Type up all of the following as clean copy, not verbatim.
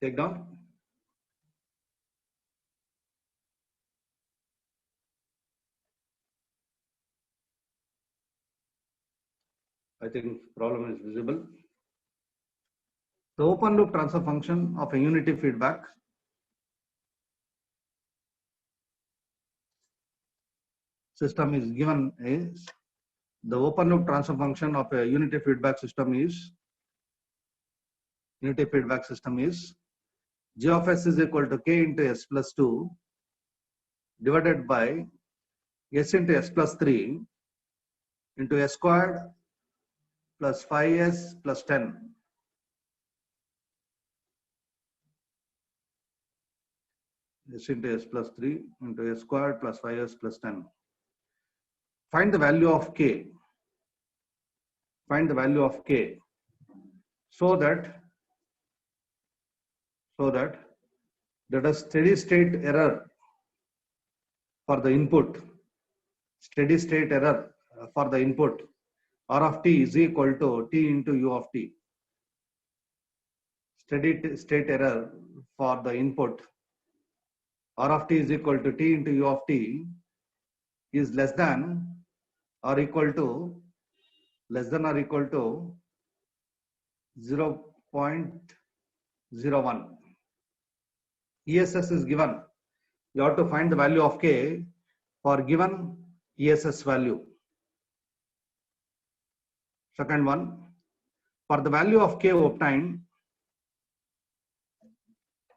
Take down. I think problem is visible. The open loop transfer function of a unity feedback system is given as the open loop transfer function of a unity feedback system is G of s is equal to k into s plus 2 divided by s into s plus 3 into s squared plus 5s plus 10. S into s plus 3 into s squared plus 5s plus 10. Find the value of k. Find the value of k so that there is steady state error for the input. Steady state error for the input r of t is equal to t into u of t. Steady state error for the input r of t is equal to t into u of t is less than or equal to 0.01. ESS is given. You have to find the value of k for given ESS value. Second one, for the value of k obtained,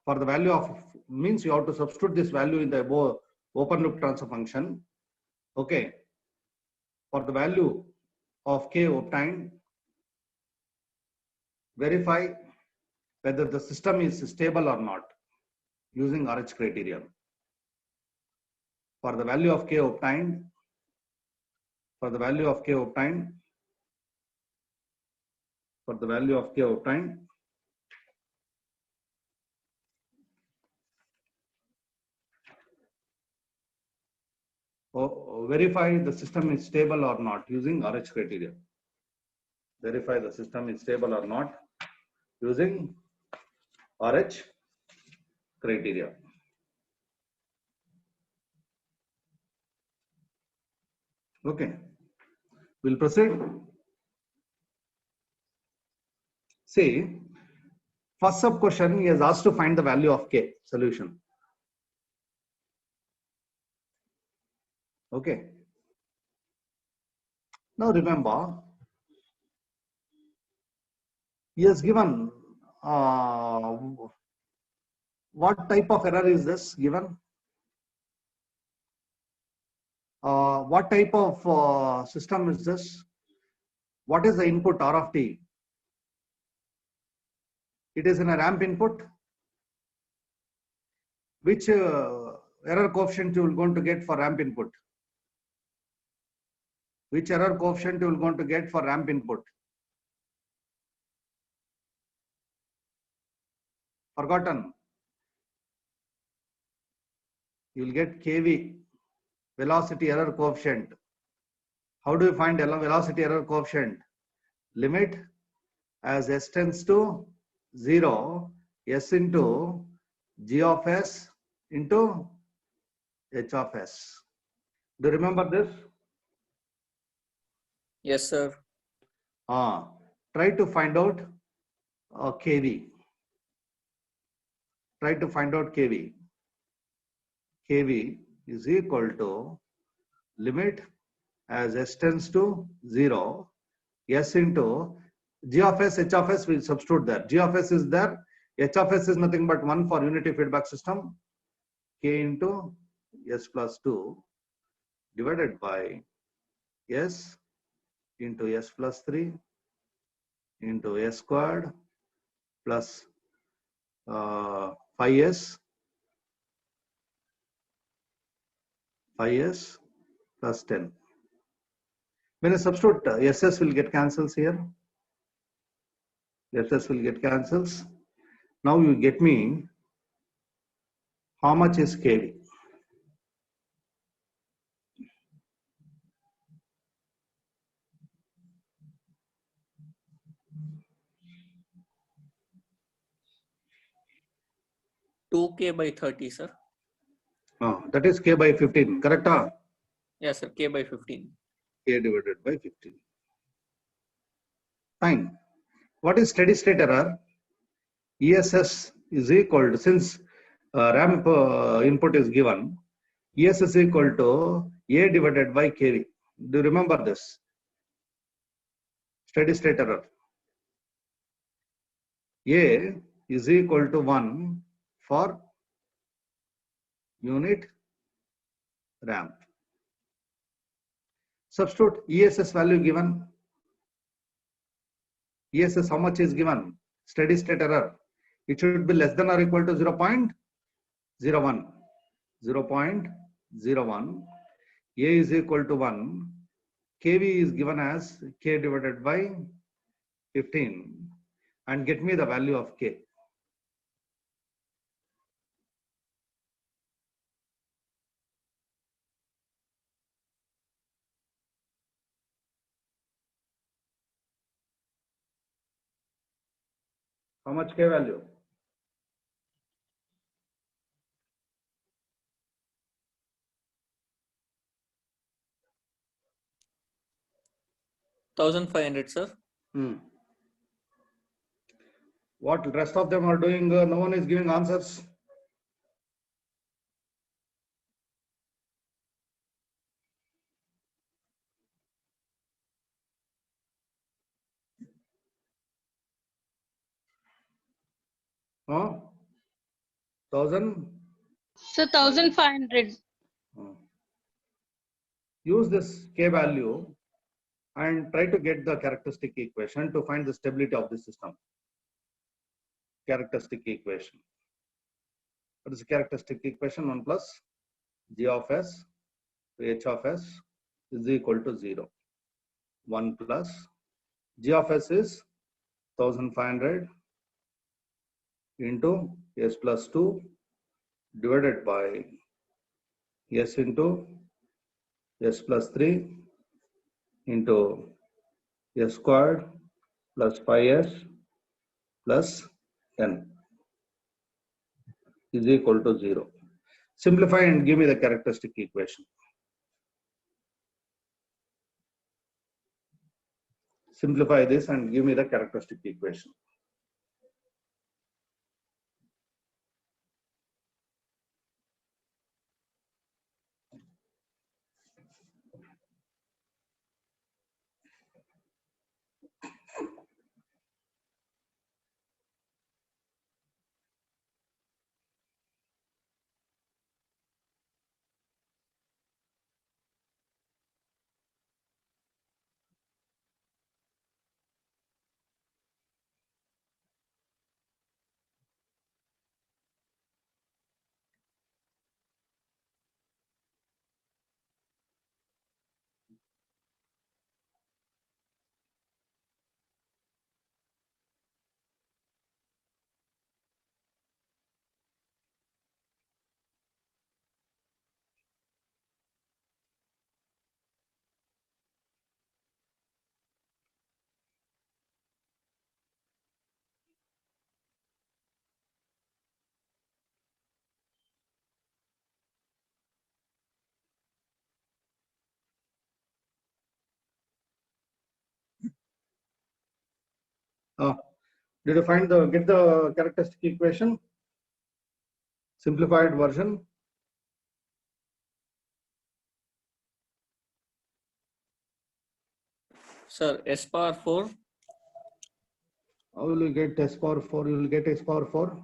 for the value of means you have to substitute this value in the open loop transfer function. Okay. For the value of k obtained, verify whether the system is stable or not using RH criterion. For the value of k obtained, verify the system is stable or not using RH criteria. Verify the system is stable or not using RH criteria. Okay, we'll proceed. See, first sub question he has asked to find the value of k. Solution. Okay. Now remember, he has given what type of error is this given? What type of system is this? What is the input R of t? It is in a ramp input. Which error coefficient you will going to get for ramp input? Which error coefficient you will going to get for ramp input? Forgotten. You will get KV, velocity error coefficient. How do you find velocity error coefficient? Limit as s tends to 0, s into g of s into h of s. Do you remember this? Yes, sir. Try to find out KV. Try to find out KV. KV is equal to limit as s tends to 0, s into g of s, h of s will substitute there. G of s is there, h of s is nothing but 1 for unity feedback system, k into s plus 2 divided by s into s plus 3 into s squared plus 5s plus 10. When I substitute, SS will get cancels here. SS will get cancels. Now you get me how much is KV. 2k by 30, sir. That is k by 15, correct? Yes, sir. K by 15. K divided by 15. Fine. What is steady state error? ESS is equal to, since ramp input is given, ESS is equal to A divided by KV. Do you remember this? Steady state error. A is equal to 1 for unit ramp. Substitute ESS value given. ESS, how much is given? Steady state error. It should be less than or equal to 0.01. 0.01. A is equal to 1. KV is given as K divided by 15. And get me the value of K. How much K value? $1,500, sir. What rest of them are doing? No one is giving answers. Huh? 1,000? So 1,500. Use this K value and try to get the characteristic equation to find the stability of the system. Characteristic equation. What is the characteristic equation? 1 plus G of S to H of S is equal to 0. 1 plus G of S is 1,500 into S plus 2 divided by S into S plus 3 into S squared plus 5S plus 10 is equal to 0. Simplify and give me the characteristic equation. Simplify this and give me the characteristic equation. Did you get the characteristic equation? Simplified version. Sir, S power 4. How will you get S power 4? You will get S power 4.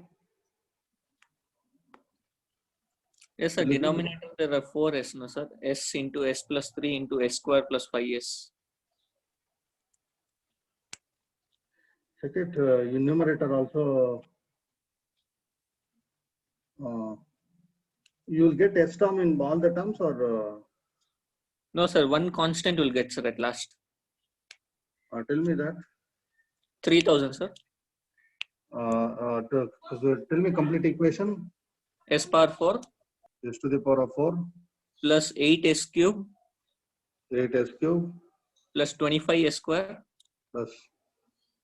Yes, sir. Denominator there are 4s, no, sir. S into S plus 3 into S square plus 5s. Check it. In numerator also. You will get S term in all the terms, or? No, sir. One constant will get, sir, at last. Tell me that. 3,000, sir. Tell me complete equation. S power 4. S to the power of 4. Plus 8s cube. 8s cube. Plus 25s square. Plus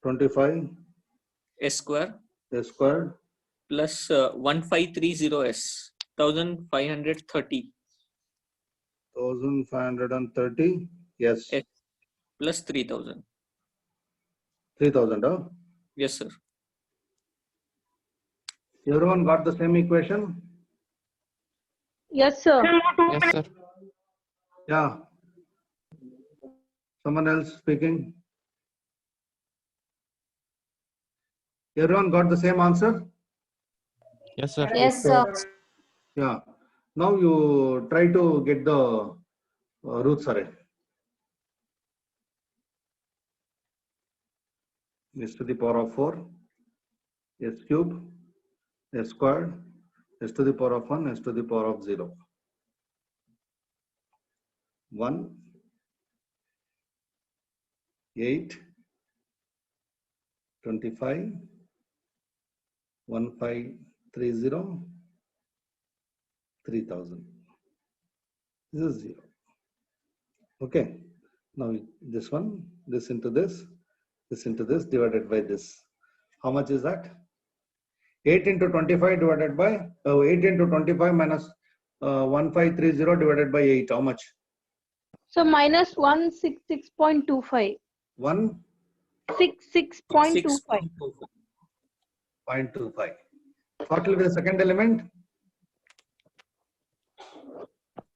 25. S square. S squared. plus 1530s, 1530 1530. Yes. S plus 3000. 3000. Huh? Yes, sir. Everyone got the same equation? Yes, sir. Yes, sir. Yeah. Someone else speaking? Everyone got the same answer? Yes, sir. Yes, sir. Yeah. Now you try to get the roots array. S to the power of 4, s cube, s squared, s to the power of 1, s to the power of 0. 1, 8, 25, 1530, 3000. This is 0. Okay. Now this one, this into this divided by this. How much is that? 8 into 25 divided by 8 into 25 minus 1530 divided by 8. How much? So minus 166.25. 1.25. 66.25. What will be the second element?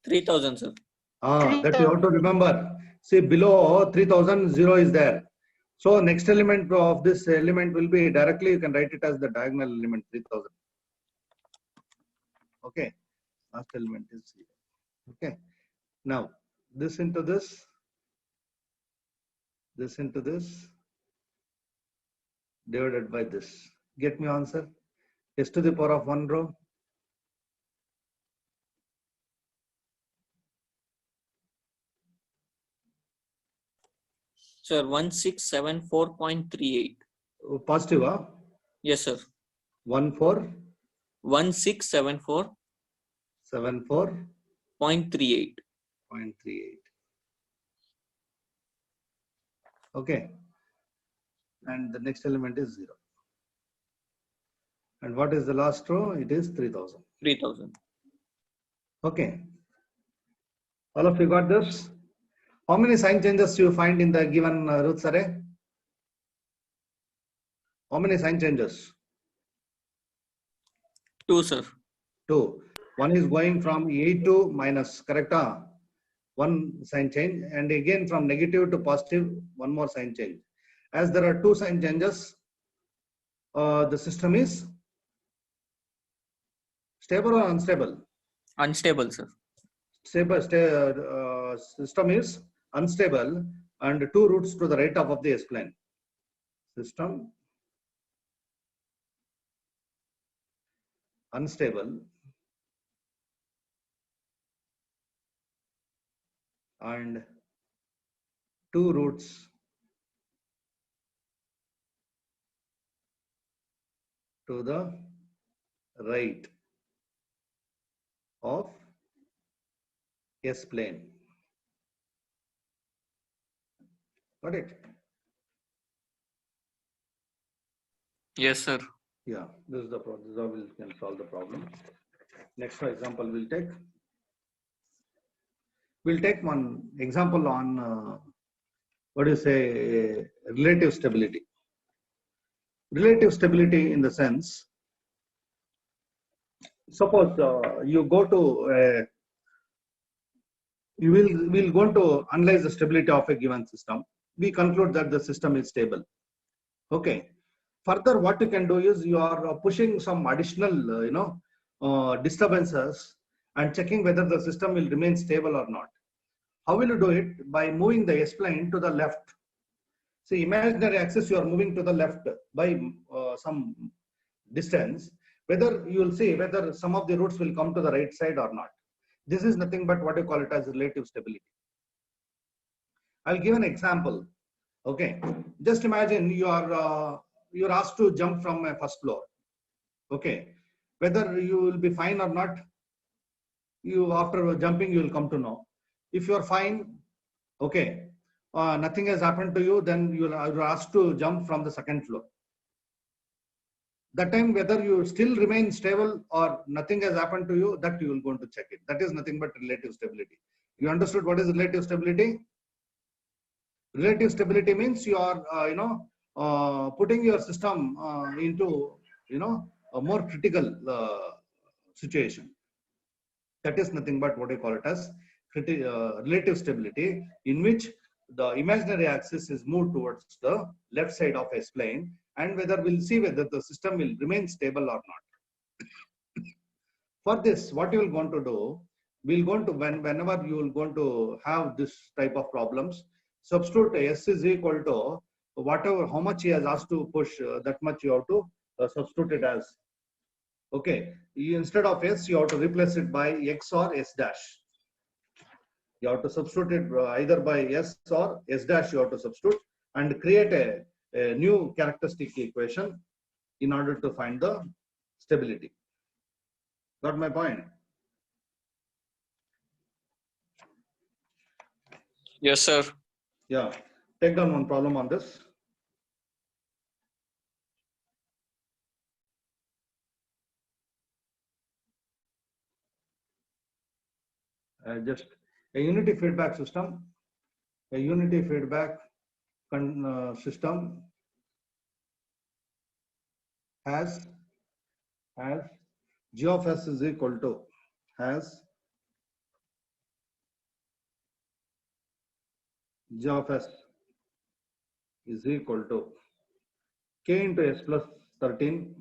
3000, sir. That you have to remember. See, below 3000, 0 is there. So next element of this element will be directly, you can write it as the diagonal element 3000. Okay. Last element is 0. Okay. Now, this into this into this, divided by this. Get me answer. S to the power of 1 row. Sir, 1674.38. Positive, huh? Yes, sir. 1474.38. 1674.38. Okay. And the next element is 0. And what is the last row? It is 3000. 3000. Okay. All of you got this? How many sign changes you find in the given roots array? How many sign changes? 2, sir. 2. One is going from A to minus, correct? One sign change, and again from negative to positive, one more sign change. As there are 2 sign changes, the system is stable or unstable? Unstable, sir. System is unstable and 2 roots to the right of the S-plane. System unstable and 2 roots to the right of S-plane. Got it? Yes, sir. Yeah, this is the problem. This is how we can solve the problem. Next example we'll take. We'll take one example on what do you say, relative stability. Relative stability in the sense, suppose you go to we'll go to analyze the stability of a given system. We conclude that the system is stable. Okay. Further, what you can do is you are pushing some additional, disturbances and checking whether the system will remain stable or not. How will you do it? By moving the S-plane to the left. See, imaginary axis you are moving to the left by some distance. Whether you will see whether some of the roots will come to the right side or not. This is nothing but what you call it as relative stability. I'll give an example. Okay, just imagine you're asked to jump from a first floor. Okay, whether you will be fine or not, you after jumping you will come to know. If you are fine, okay, nothing has happened to you, then you're asked to jump from the second floor. That time whether you still remain stable or nothing has happened to you, that you will go to check it. That is nothing but relative stability. You understood what is relative stability? Relative stability means you are, putting your system into, a more critical situation. That is nothing but what I call it as relative stability, in which the imaginary axis is moved towards the left side of S plane, and whether we'll see whether the system will remain stable or not. For this, what you will going to do, we'll going to, whenever you will going to have this type of problems, substitute S is equal to whatever, how much he has asked to push, that much you have to substitute it as. Okay, instead of S, you have to replace it by X or S dash. You have to substitute it either by S or S dash, you have to substitute and create a new characteristic equation in order to find the stability. Got my point? Yes, sir. Yeah. Take down one problem on this. Just a unity feedback system. A unity feedback system has G of S is equal to G of S is equal to K into S plus 13,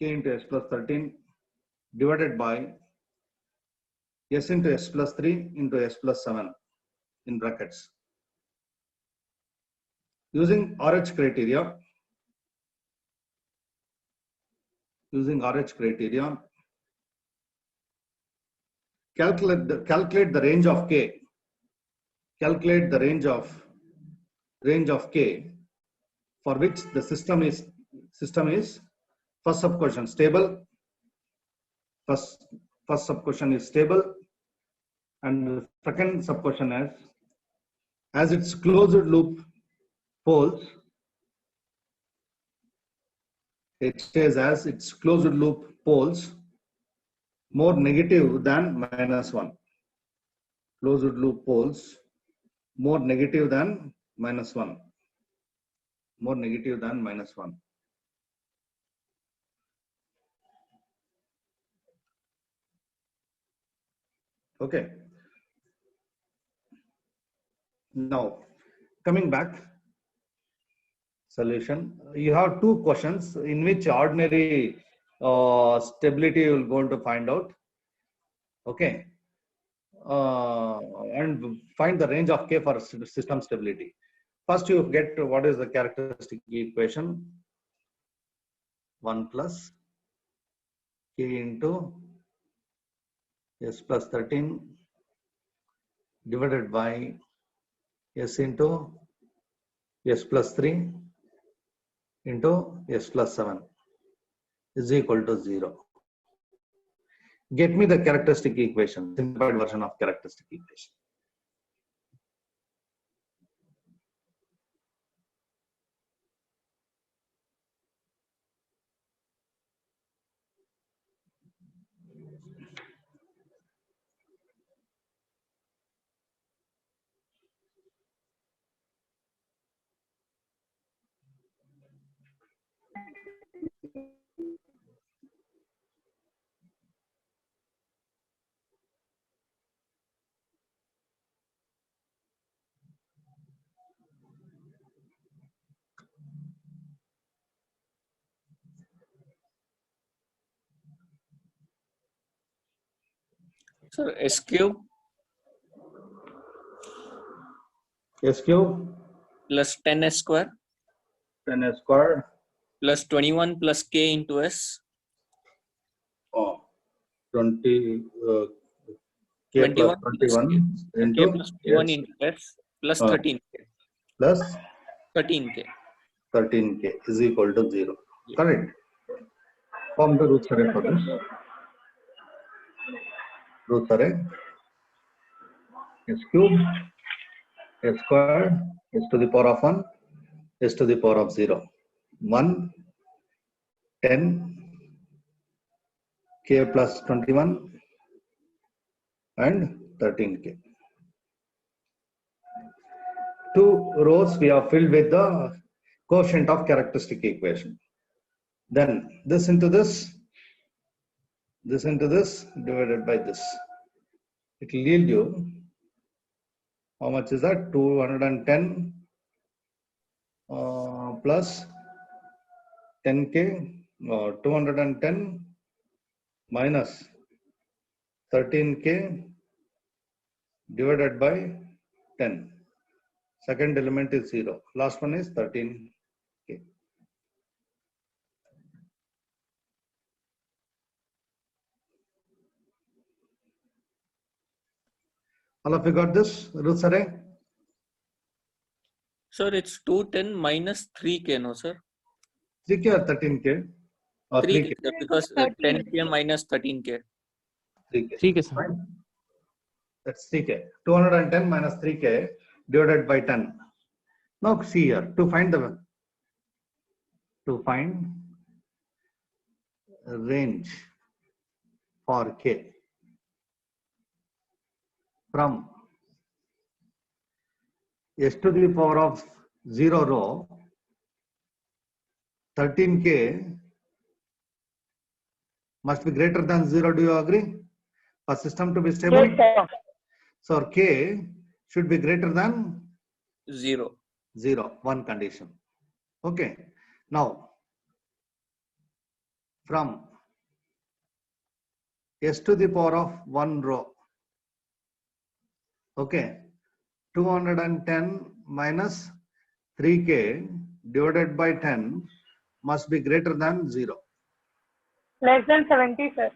K into S plus 13 divided by S into S plus 3 into S plus 7 in brackets. Using RH criteria, calculate the range of K. Calculate the range of K for which the system is first sub question stable. First sub question is stable, and the second sub question is as its closed loop poles. It says as its closed loop poles more negative than -1. Closed loop poles more negative than -1. More negative than -1. Okay. Now, coming back, solution. You have two questions in which ordinary stability you will going to find out. Okay. And find the range of K for system stability. First, you get what is the characteristic equation. 1 plus K into S plus 13 divided by S into S plus 3 into S plus 7 is equal to 0. Get me the characteristic equation, simplified version of characteristic equation. So S cube S cube plus 10S square 10S square plus 21 plus K into S. 20 K 21 plus plus 21 K into plus 21 S into S plus 13K. plus 13K. 13K is equal to 0. Correct. Form the roots array for this. Roots array. S cube, S square, S to the power of 1, S to the power of 0. 1, 10k plus 21 and 13k. 2 rows we have filled with the quotient of characteristic equation. Then this into this divided by this. It will yield you, how much is that? 210 plus 10k, 210 minus 13k divided by 10. Second element is 0. Last one is 13k. All of you got this? Ruth's array? Sir, it's 210 minus 3k, no, sir? 3k or 13k? Or 3k, 3k? sir, because 10k minus 13k. 3k. 3K, sir. Fine. That's 3k. 210 minus 3k divided by 10. Now see here, to find range for k from s to the power of 0 row, 13k must be greater than 0. Do you agree? For system to be stable, Yes, sir. so k should be greater than 0. 0, one condition. Okay. Now, from s to the power of 1 row, okay, 210 minus 3k divided by 10 must be greater than 0. Less than 70, sir.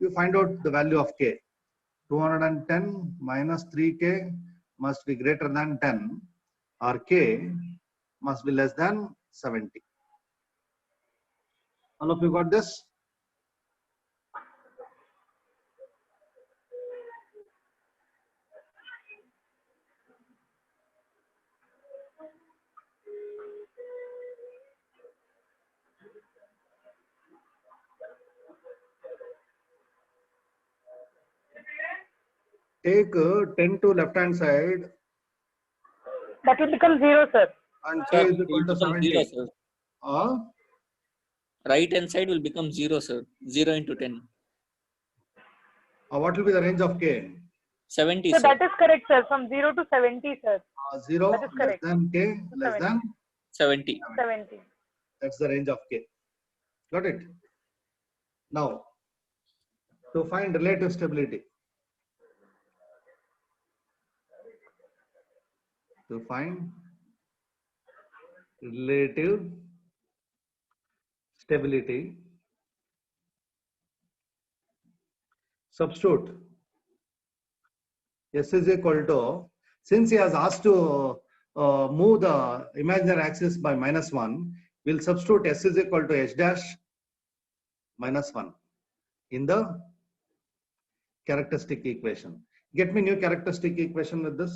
You find out the value of k. 210 minus 3k must be greater than 10, or k must be less than 70. All of you got this? Take 10 to left hand side That will become 0, sir. and Sir, k is it will equal to become 70. 0, sir. Uh, Right hand side will become 0, sir. 0 into 10. what will be the range of k? 70, So sir. that is correct, sir. From 0 to 70, sir. 0 That is less correct. than k less 70. than 70. 70. that's the range of k. Got it? Now, to find relative stability. To find relative stability, substitute s is equal to, since he has asked to move the imaginary axis by -1, we'll substitute s is equal to h dash minus 1 in the characteristic equation. Get me new characteristic equation with this.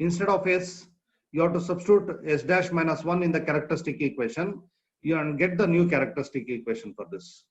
Instead of s, you have to substitute s dash minus 1 in the characteristic equation. You and get the new characteristic equation for this.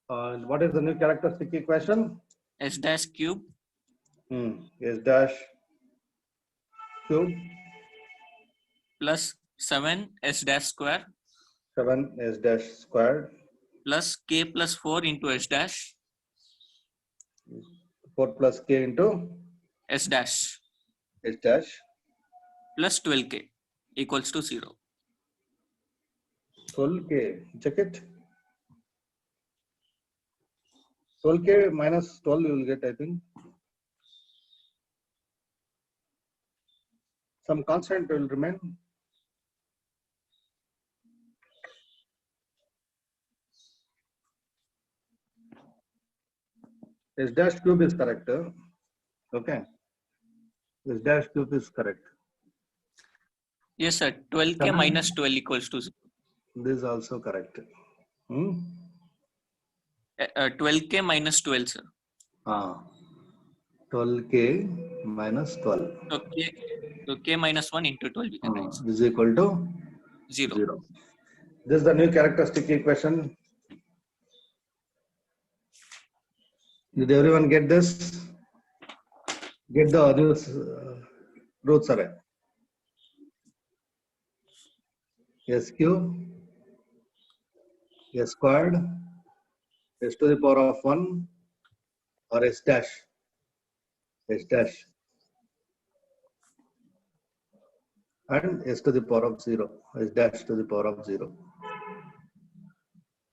What is the new characteristic equation? S dash cube S dash cube plus 7 s dash square 7 s dash squared plus k plus 4 into s dash 4 plus k into s dash s dash plus 12k equals to 0. 12k. Check it. 12k minus 12 you will get, I think. Some constant will remain. S dash cube is correct. Okay. S dash cube is correct. Yes, sir. 12k Seven. minus 12 equals to 0. This is also correct. 12k minus 12, sir. 12k minus 12 So k minus 1 into 12 we can write, sir. is equal to 0. 0. This is the new characteristic equation. Did everyone get this? Get the roots away. S cube, S squared, S to the power of 1 or S dash. S dash. And S to the power of 0. S dash to the power of 0.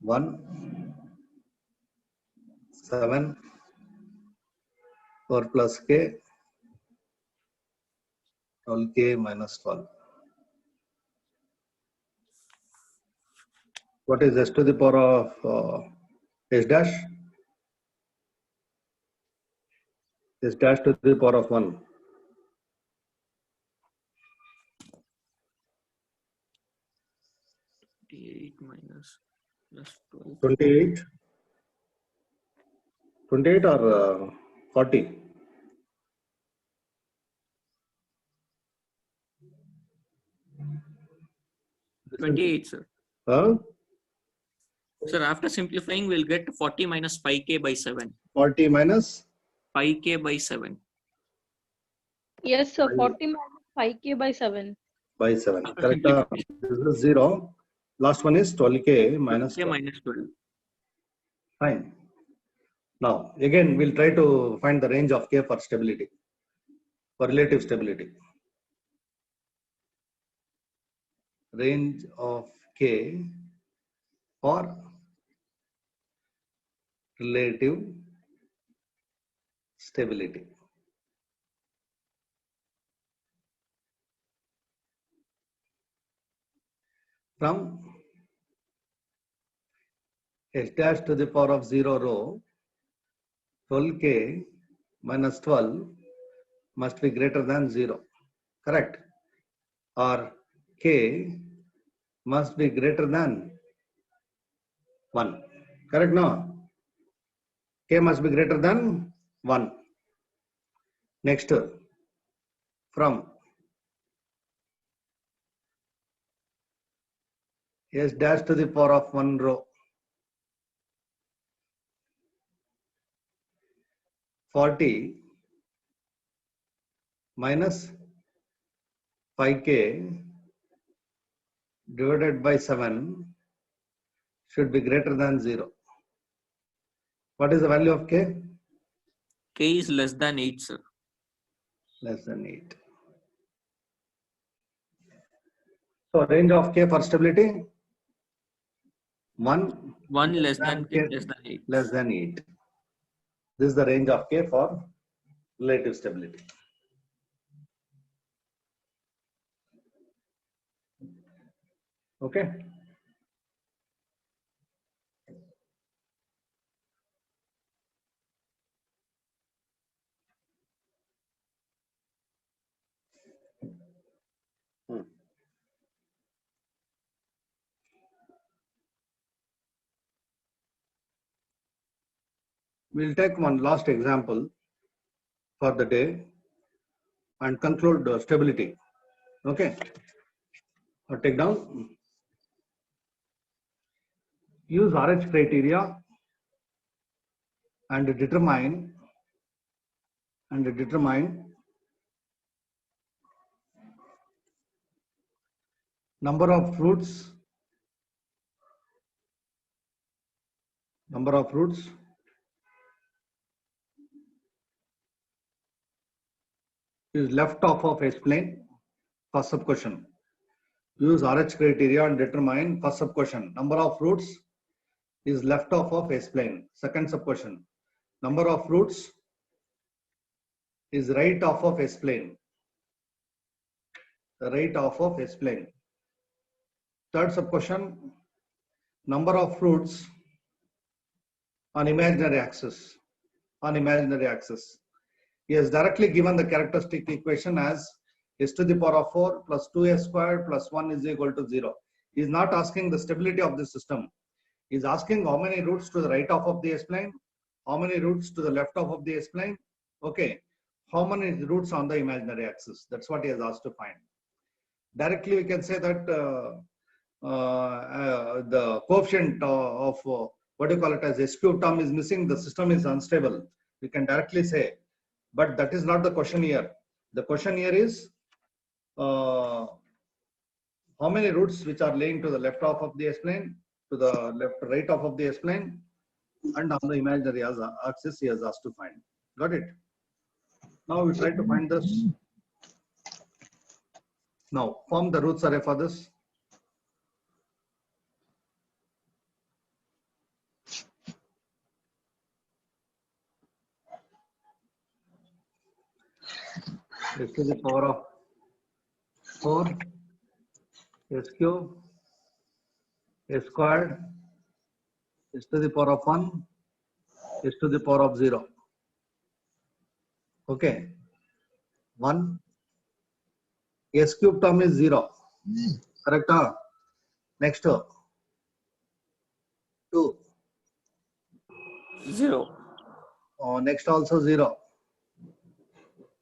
1, 7, 4 plus k, 12k minus 12. What is S to the power of S dash? S dash to the power of 1. 28 minus plus 12. 28. 28 or 40? 28, sir. Huh? Sir, after simplifying, we'll get 40 minus 5k by 7. 40 minus 5k by 7. Yes, sir. Five. 40 minus 5k by 7. by 7. After Correct. simplification. This is 0. Last one is 12k minus 12k 12. minus 12. Fine. Now, again, we'll try to find the range of k for stability, for relative stability. Range of k for relative stability. From S dash to the power of 0 rho, 12k minus 12 must be greater than 0. Correct? Or k must be greater than 1. Correct? No? K must be greater than 1. Next, from S dash to the power of 1 rho, 40 minus 5k divided by 7 should be greater than 0. What is the value of k? K is less than 8, sir. Less than 8. So range of k for stability? 1 less than 8. Less than 8. This is the range of k for relative stability. Okay. We'll take one last example for the day and conclude stability. Okay. I'll take down. Use RH criteria and determine Number of roots is left off of S-plane. First sub question. Use RH criteria and determine first sub question. Number of roots is left off of S-plane. Second sub question. Number of roots is right off of S-plane. Right off of S-plane. Third sub question. Number of roots on imaginary axis. On imaginary axis. He has directly given the characteristic equation as s to the power of 4 plus 2s squared plus 1 is equal to 0. He is not asking the stability of the system. He is asking how many roots to the right half of the S-plane, how many roots to the left half of the S-plane. Okay, how many roots on the imaginary axis? That's what he has asked to find. Directly we can say that the coefficient of what do you call it as S cube term is missing, the system is unstable. We can directly say, but that is not the question here. The question here is how many roots which are laying to the left half of the S-plane, to the right half of the S-plane, and on the imaginary axis he has asked to find. Got it? Now we try to find this. Now form the roots array for this. S to the power of 4 S cube S squared S to the power of 1 S to the power of 0. Okay. 1 S cube term is 0. Correct? Next 2 0. Next also 0.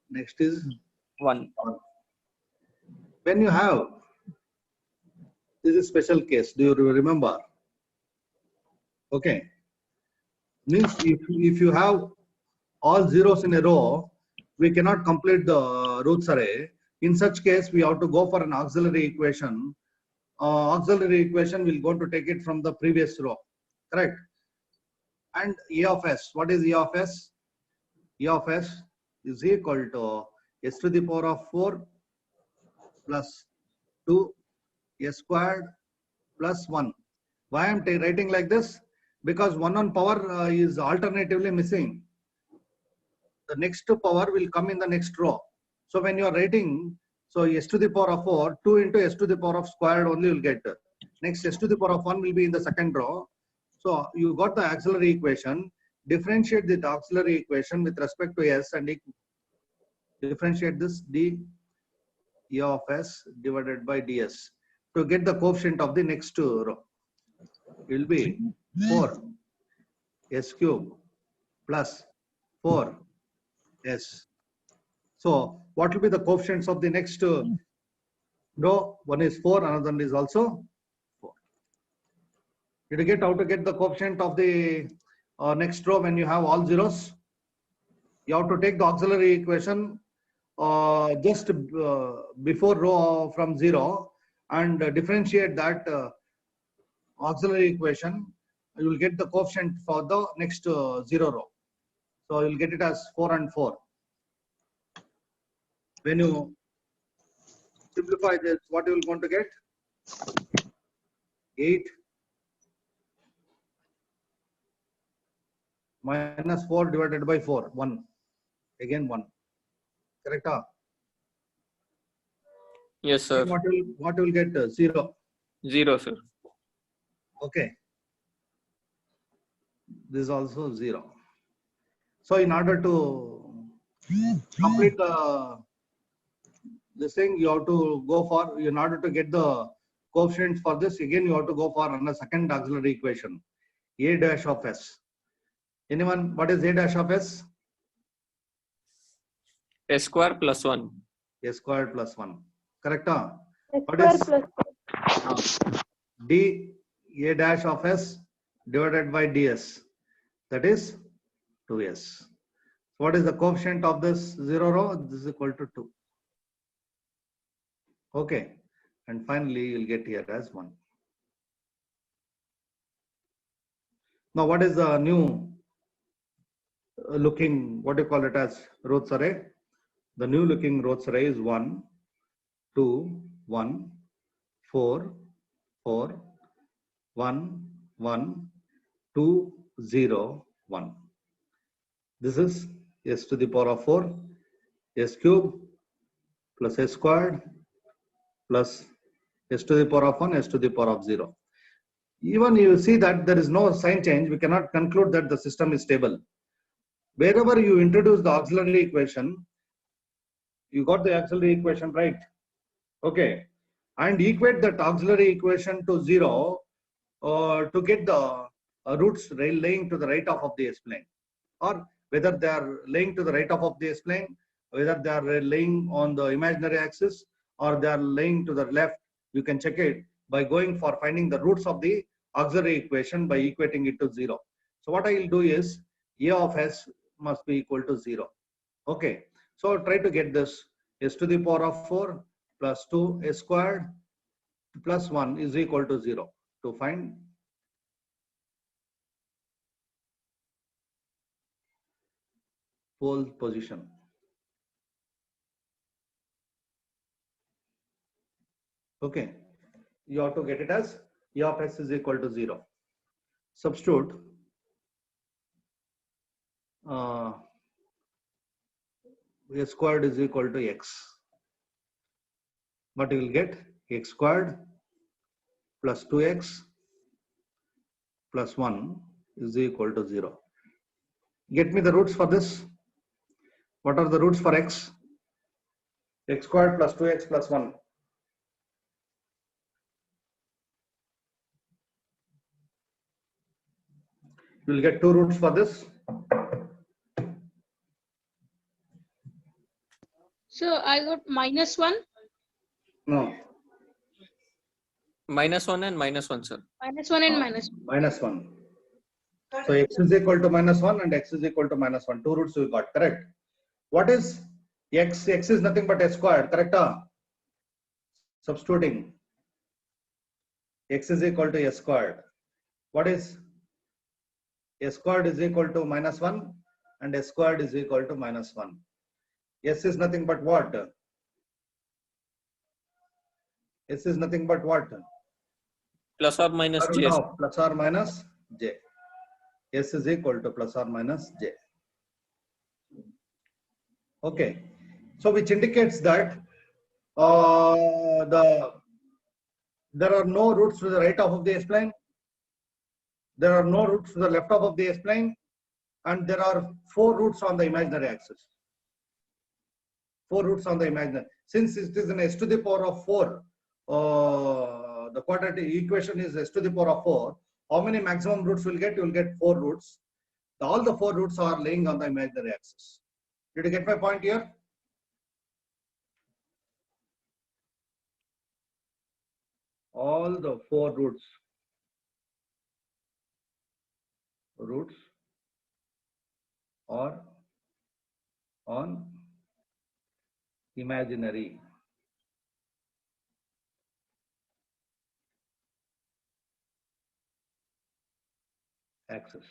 Next is 1. When you have, this is a special case, do you remember? Okay. Means if you have all zeros in a row, we cannot complete the roots array. In such case, we have to go for an auxiliary equation. Auxiliary equation, we're going to take it from the previous row. Correct? And E of S, what is E of S? E of S is equal to S to the power of 4 plus 2 S squared plus 1. Why I am writing like this? Because 1 power is alternatively missing. The next power will come in the next row. So when you are writing, so S to the power of 4, 2 into S to the power of squared only will get. Next S to the power of 1 will be in the second row. So you got the auxiliary equation. Differentiate the auxiliary equation with respect to S and differentiate this d E of S divided by ds to get the coefficient of the next row. It will be 4 S cube plus 4 S. So what will be the coefficients of the next row? One is 4, another one is also 4. Did you get how to get the coefficient of the next row when you have all zeros? You have to take the auxiliary equation just before row from 0 and differentiate that auxiliary equation. You will get the coefficient for the next 0 row. So you will get it as 4 and 4. When you simplify this, what you will going to get? 8 minus 4 divided by 4, 1. Again 1. Correct? Yes, sir. What you will get? 0. 0, sir. Okay. This is also 0. So in order to complete this thing, you have to go for, in order to get the coefficients for this, again you have to go for another second auxiliary equation, A dash of S. Anyone, what is A dash of S? S square plus 1. S squared plus 1. Correct? S What square is plus D A dash of S divided by ds? That is 2S. What is the coefficient of this 0 row? This is equal to 2. Okay. And finally, you'll get here as 1. Now, what is the new looking, what do you call it as rows array? The new looking rows array is 1, 2, 1, 4, 4, 1, 1, 2, 0, 1. This is s to the power of 4, s cube plus s squared plus s to the power of 1, s to the power of 0. Even you see that there is no sign change, we cannot conclude that the system is stable. Wherever you introduce the auxiliary equation, you got the auxiliary equation right. Okay. And equate that auxiliary equation to 0 to get the roots laying to the right of the S-plane, or whether they are laying to the right of the S-plane, whether they are laying on the imaginary axis or they are laying to the left. You can check it by going for finding the roots of the auxiliary equation by equating it to 0. So what I will do is A of S must be equal to 0. Okay. So try to get this s to the power of 4 plus 2 s squared plus 1 is equal to 0 to find pole position. Okay. You have to get it as E of S is equal to 0. Substitute s squared is equal to x. But you will get x squared plus 2x plus 1 is equal to 0. Get me the roots for this. What are the roots for x? X squared plus 2x plus 1. You will get 2 roots for this. So I got -1. No. -1 and -1, sir. -1 and -1. -1. So x is equal to -1 and x is equal to -1. 2 roots we got, correct? What is x? X is nothing but s squared, correct? Substituting x is equal to s squared. What is s squared is equal to -1 and s squared is equal to -1. S is nothing but what? S is nothing but what? Plus or minus j. No, plus or minus j. S is equal to plus or minus j. Okay. So which indicates that there are no roots to the right of the S-plane. There are no roots to the left of the S-plane. And there are 4 roots on the imaginary axis. 4 roots on the imaginary. Since it is an s to the power of 4, the quadratic equation is s to the power of 4. How many maximum roots will get? You will get 4 roots. All the 4 roots are laying on the imaginary axis. Did you get my point here? All the 4 roots are on imaginary axis.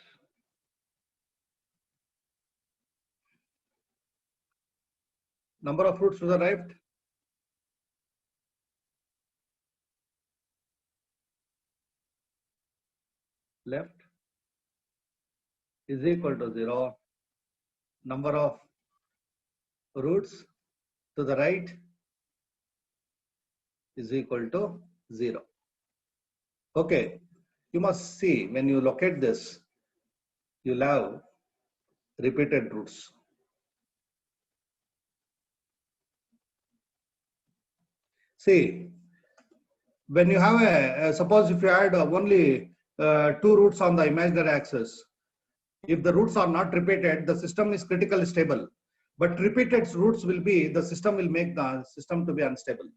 Number of roots to the left is equal to 0. Number of roots to the right is equal to 0. Okay. You must see when you locate this, you'll have repeated roots. See, when you have suppose if you had only 2 roots on the imaginary axis, if the roots are not repeated, the system is critically stable. But repeated roots will be, the system will make the system to be unstable.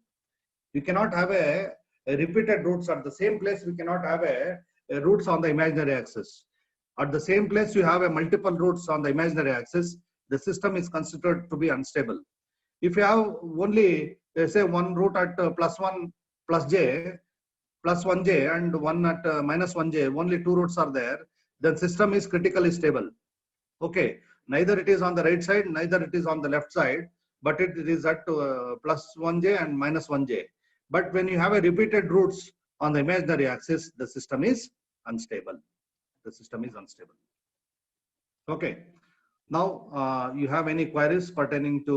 You cannot have a repeated roots at the same place. We cannot have a roots on the imaginary axis. At the same place, you have a multiple roots on the imaginary axis. The system is considered to be unstable. If you have only say 1 root at +1 plus j, plus 1j and 1 at minus 1j, only two roots are there, then system is critically stable. Okay, neither it is on the right side, neither it is on the left side, but it is at plus 1j and minus 1j. But when you have a repeated roots on the imaginary axis, the system is unstable. The system is unstable. Okay. Now, you have any queries pertaining to